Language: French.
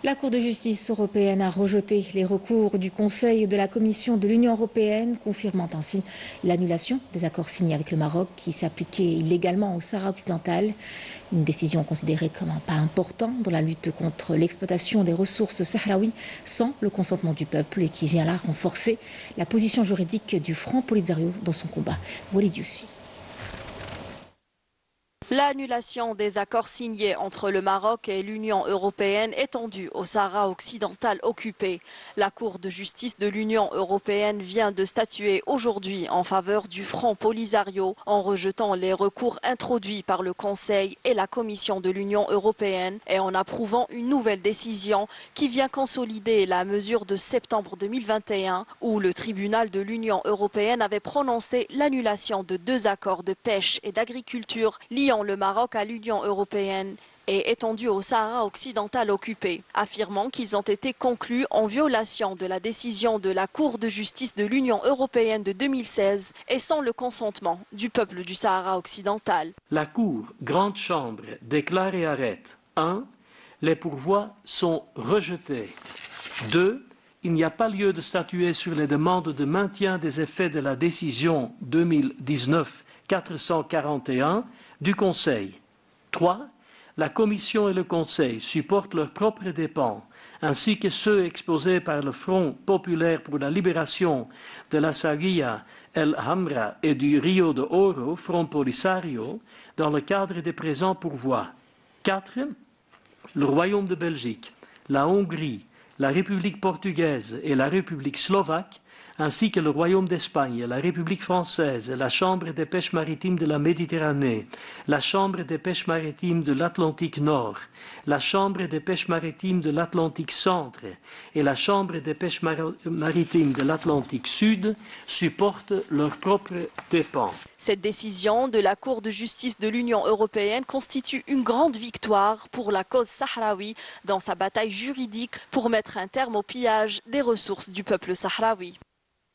La Cour de justice européenne a rejeté les recours du Conseil et de la Commission de l'Union européenne, confirmant ainsi l'annulation des accords signés avec le Maroc qui s'appliquaient illégalement au Sahara occidental. Une décision considérée comme un pas important dans la lutte contre l'exploitation des ressources sahraouies sans le consentement du peuple et qui vient là renforcer la position juridique du Front Polisario dans son combat. Walid Yousfi. L'annulation des accords signés entre le Maroc et l'Union européenne étendue au Sahara occidental occupé. La Cour de justice de l'Union européenne vient de statuer aujourd'hui en faveur du Front Polisario en rejetant les recours introduits par le Conseil et la Commission de l'Union européenne et en approuvant une nouvelle décision qui vient consolider la mesure de septembre 2021 où le tribunal de l'Union européenne avait prononcé l'annulation de 2 accords de pêche et d'agriculture liant le Maroc à l'Union européenne et étendus au Sahara occidental occupé, affirmant qu'ils ont été conclus en violation de la décision de la Cour de justice de l'Union européenne de 2016 et sans le consentement du peuple du Sahara occidental. La Cour, grande chambre, déclare et arrête 1. Les pourvois sont rejetés. 2. Il n'y a pas lieu de statuer sur les demandes de maintien des effets de la décision 2019-441 du Conseil. 3. La Commission et le Conseil supportent leurs propres dépens, ainsi que ceux exposés par le Front populaire pour la libération de la Sarguilla, El Hamra et du Rio de Oro, Front Polisario, dans le cadre des présents pourvois. 4. Le Royaume de Belgique, la Hongrie, la République portugaise et la République slovaque, ainsi que le Royaume d'Espagne, la République française, la Chambre des pêches maritimes de la Méditerranée, la Chambre des pêches maritimes de l'Atlantique Nord, la Chambre des pêches maritimes de l'Atlantique Centre et la Chambre des pêches maritimes de l'Atlantique Sud supportent leurs propres dépens. Cette décision de la Cour de justice de l'Union européenne constitue une grande victoire pour la cause sahraoui dans sa bataille juridique pour mettre un terme au pillage des ressources du peuple sahraoui.